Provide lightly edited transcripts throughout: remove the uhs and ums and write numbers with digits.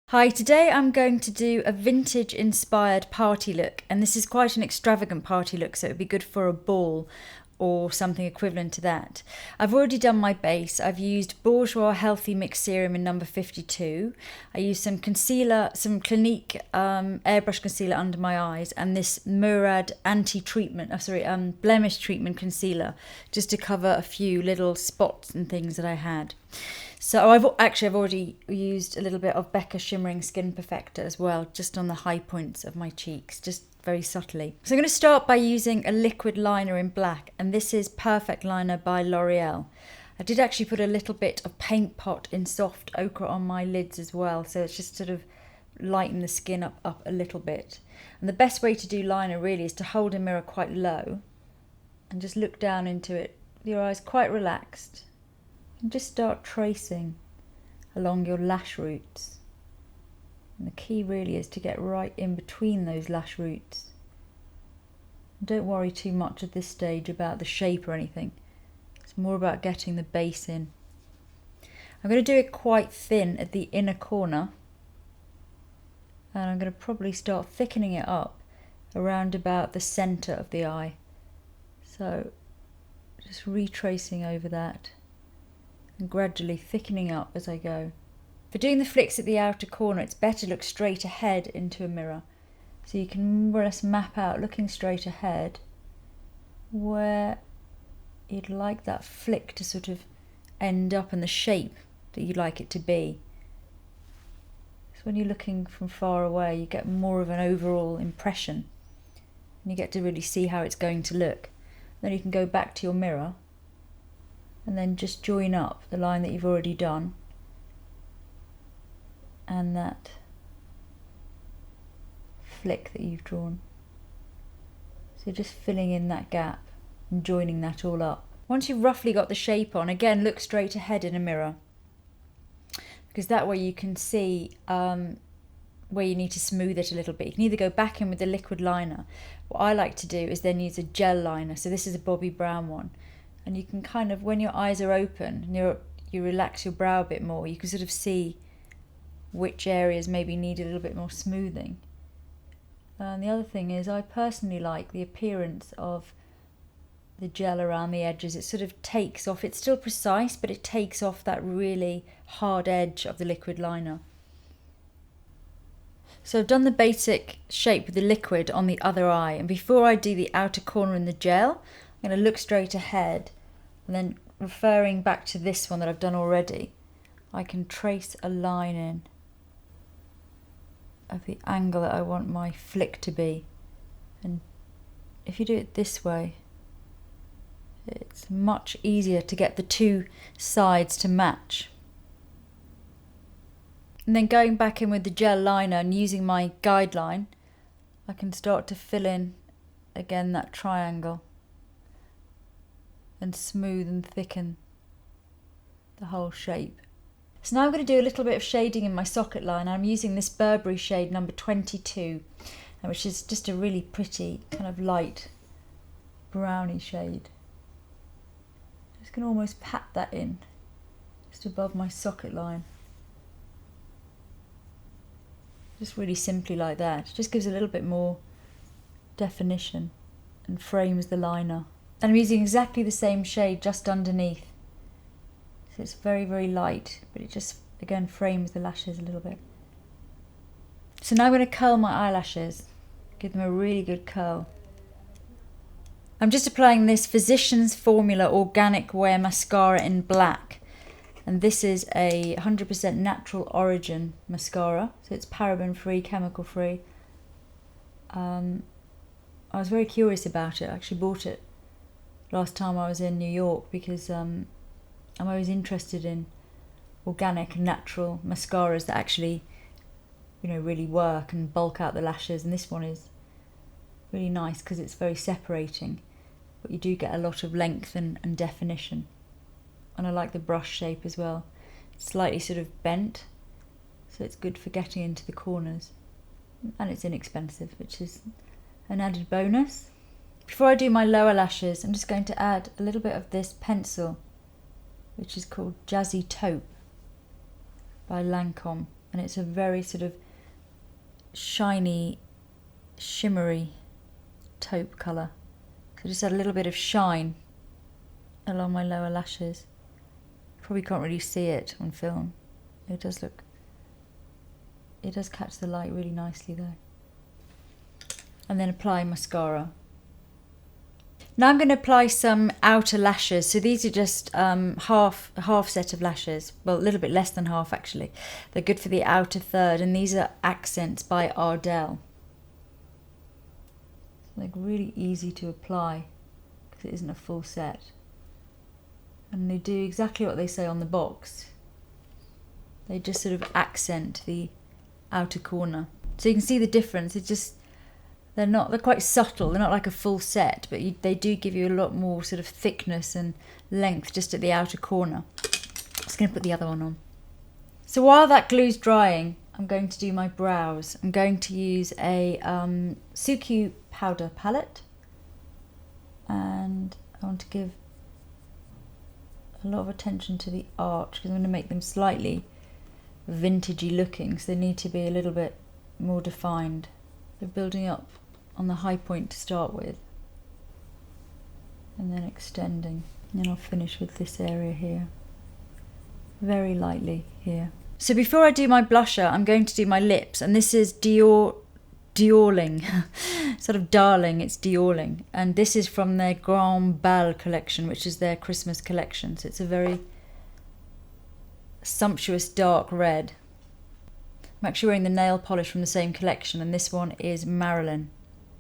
Hi, today I'm going to do a vintage inspired party look, and this is quite an extravagant party look, so it would be good for a ball or something equivalent to that. I've already done my base. I've used Bourjois Healthy Mix Serum in number 52. I used some concealer, some Clinique Airbrush concealer under my eyes, and this Murad Blemish treatment concealer, just to cover a few little spots and things that I had. So I've already used a little bit of Becca Shimmering Skin Perfector as well, just on the high points of my cheeks, just very subtly. So I'm going to start by using a liquid liner in black, and this is Perfect Liner by L'Oreal. I did actually put a little bit of Paint Pot in soft ochre on my lids as well, so it's just sort of lighten the skin up a little bit. And the best way to do liner really is to hold a mirror quite low and just look down into it with your eyes quite relaxed. And just start tracing along your lash roots. And the key really is to get right in between those lash roots. Don't worry too much at this stage about the shape or anything. It's more about getting the base in. I'm going to do it quite thin at the inner corner. And I'm going to probably start thickening it up around about the centre of the eye. So just retracing over that. And gradually thickening up as I go. For doing the flicks at the outer corner, it's better to look straight ahead into a mirror. So you can more or less map out, looking straight ahead, where you'd like that flick to sort of end up in the shape that you'd like it to be. So when you're looking from far away, you get more of an overall impression. And you get to really see how it's going to look. Then you can go back to your mirror and then just join up the line that you've already done and that flick that you've drawn. So just filling in that gap and joining that all up. Once you've roughly got the shape on, again look straight ahead in a mirror, because that way you can see where you need to smooth it a little bit. You can either go back in with the liquid liner. What I like to do is then use a gel liner. So this is a Bobbi brown one. And you can kind of, when your eyes are open and you relax your brow a bit more, you can sort of see which areas maybe need a little bit more smoothing. And the other thing is, I personally like the appearance of the gel around the edges. It sort of takes off, it's still precise, but it takes off that really hard edge of the liquid liner. So I've done the basic shape with the liquid on the other eye, and before I do the outer corner in the gel, I'm going to look straight ahead, and then referring back to this one that I've done already, I can trace a line in of the angle that I want my flick to be. And if you do it this way, it's much easier to get the two sides to match. And then going back in with the gel liner and using my guideline, I can start to fill in again that triangle and smooth and thicken the whole shape. So now I'm going to do a little bit of shading in my socket line. I'm using this Burberry shade number 22, which is just a really pretty kind of light browny shade. Just going to almost pat that in just above my socket line. Just really simply like that. It just gives a little bit more definition and frames the liner. And I'm using exactly the same shade just underneath. So it's very, very light, but it just, again, frames the lashes a little bit. So now I'm going to curl my eyelashes. Give them a really good curl. I'm just applying this Physicians Formula Organic Wear Mascara in black. And this is a 100% natural origin mascara. So it's paraben-free, chemical-free. I was very curious about it. I actually bought it last time I was in New York because I'm always interested in organic and natural mascaras that actually, you know, really work and bulk out the lashes. And this one is really nice because it's very separating, but you do get a lot of length and definition. And I like the brush shape as well. It's slightly sort of bent, so it's good for getting into the corners. And it's inexpensive, which is an added bonus. Before I do my lower lashes, I'm just going to add a little bit of this pencil, which is called Jazzy Taupe by Lancôme. and it's a very sort of shiny, shimmery taupe colour. So just add a little bit of shine along my lower lashes. Probably can't really see it on film. It does catch the light really nicely though. And then apply mascara. Now I'm going to apply some outer lashes. So these are just half set of lashes. Well, a little bit less than half actually. They're good for the outer third, and these are Accents by Ardell. Like really easy to apply because it isn't a full set. And they do exactly what they say on the box. They just sort of accent the outer corner. So you can see the difference. It's just, they're quite subtle. They're not like a full set, but they do give you a lot more sort of thickness and length just at the outer corner. I'm just going to put the other one on. So while that glue's drying, I'm going to do my brows. I'm going to use a Suku powder palette, and I want to give a lot of attention to the arch because I'm going to make them slightly vintagey looking, so they need to be a little bit more defined. They're building up on the high point to start with, and then extending. And then I'll finish with this area here, very lightly here. So before I do my blusher, I'm going to do my lips, and this is Diorling, sort of darling, it's Diorling, and this is from their Grand Bal collection, which is their Christmas collection. So it's a very sumptuous dark red. I'm actually wearing the nail polish from the same collection, and this one is Marilyn.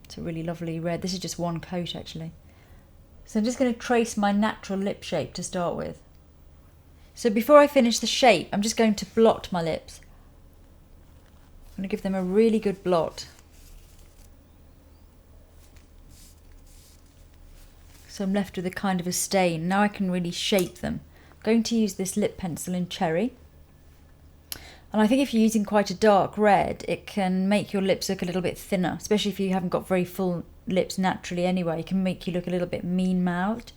It's a really lovely red. This is just one coat actually. So I'm just going to trace my natural lip shape to start with. So before I finish the shape, I'm just going to blot my lips. I'm going to give them a really good blot. So I'm left with a kind of a stain. Now I can really shape them. I'm going to use this lip pencil in Cherry. And I think if you're using quite a dark red, it can make your lips look a little bit thinner, especially if you haven't got very full lips naturally anyway. It can make you look a little bit mean-mouthed.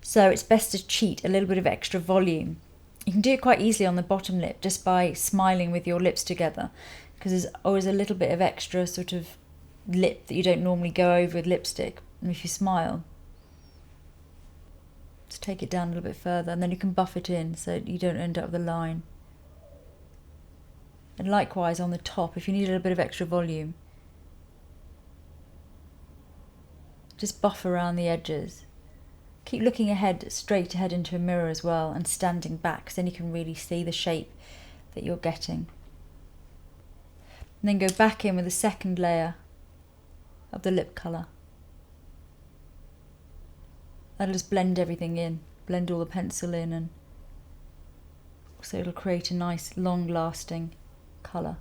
So it's best to cheat a little bit of extra volume. You can do it quite easily on the bottom lip just by smiling with your lips together, because there's always a little bit of extra sort of lip that you don't normally go over with lipstick. And if you smile, just take it down a little bit further, and then you can buff it in so you don't end up with a line. And likewise on the top, if you need a little bit of extra volume, just buff around the edges. Keep looking ahead, straight ahead into a mirror as well, and standing back, because then you can really see the shape that you're getting. And then go back in with a second layer of the lip colour. That'll just blend everything in, blend all the pencil in, and so it'll create a nice long-lasting colour.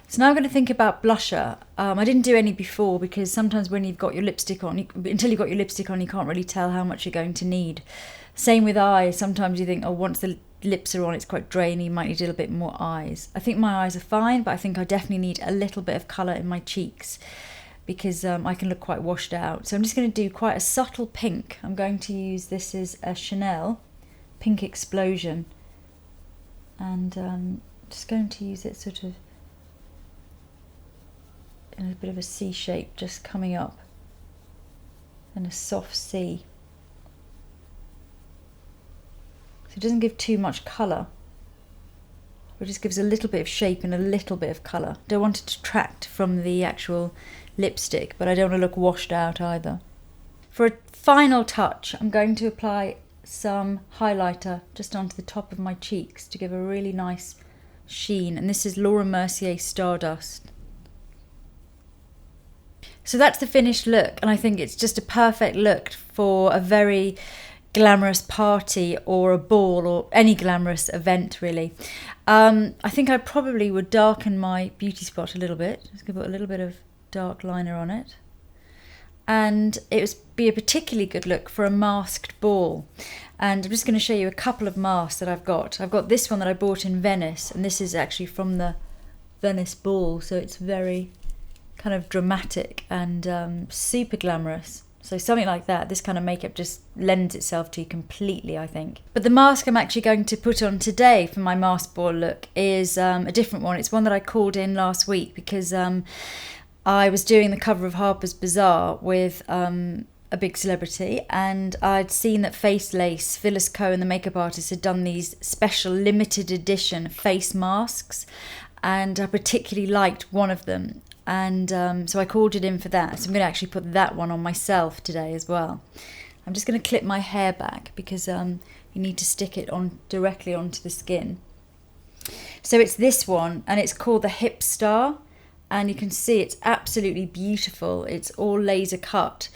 So now I'm going to think about blusher. I didn't do any before because sometimes when you've got your lipstick on, until you've got your lipstick on, you can't really tell how much you're going to need. Same with eyes. Sometimes you think, oh, once the lips are on, it's quite drainy, you might need a little bit more eyes. I think my eyes are fine, but I think I definitely need a little bit of colour in my cheeks because I can look quite washed out. So I'm just going to do quite a subtle pink. I'm going to use, this is a Chanel Pink Explosion, and just going to use it sort of in a bit of a C shape, just coming up in a soft C. So it doesn't give too much colour, it just gives a little bit of shape and a little bit of colour. Don't want it to detract from the actual lipstick, but I don't want to look washed out either. For a final touch, I'm going to apply some highlighter just onto the top of my cheeks to give a really nice sheen, and this is Laura Mercier Stardust. So that's the finished look, and I think it's just a perfect look for a very glamorous party or a ball or any glamorous event really. I think I probably would darken my beauty spot a little bit. Just going to put a little bit of dark liner on it. And it would be a particularly good look for a masked ball. And I'm just going to show you a couple of masks that I've got. I've got this one that I bought in Venice, and this is actually from the Venice ball, so it's very kind of dramatic and super glamorous. So something like that, this kind of makeup just lends itself to completely, I think. But the mask I'm actually going to put on today for my mask ball look is a different one. It's one that I called in last week because I was doing the cover of Harper's Bazaar with a big celebrity, and I'd seen that Face Lace, Phyllis Cohen, the makeup artist, had done these special limited edition face masks, and I particularly liked one of them. And so I called it in for that. So I'm going to actually put that one on myself today as well. I'm just going to clip my hair back because you need to stick it on directly onto the skin. So it's this one, and it's called the Hip Star. And you can see it's absolutely beautiful. It's all laser cut.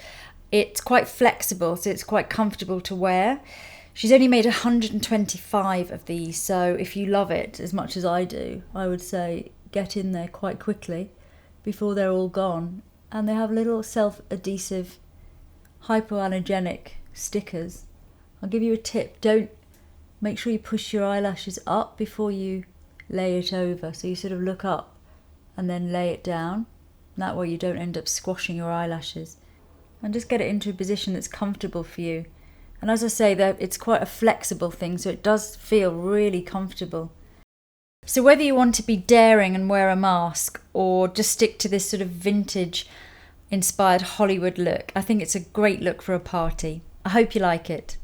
It's quite flexible, so it's quite comfortable to wear. She's only made 125 of these, so if you love it as much as I do, I would say get in there quite quickly before they're all gone. And they have little self-adhesive hypoallergenic stickers. I'll give you a tip. Make sure you push your eyelashes up before you lay it over. So you sort of look up and then lay it down. And that way you don't end up squashing your eyelashes. And just get it into a position that's comfortable for you. And as I say, it's quite a flexible thing, so it does feel really comfortable. So whether you want to be daring and wear a mask or just stick to this sort of vintage inspired Hollywood look, I think it's a great look for a party. I hope you like it.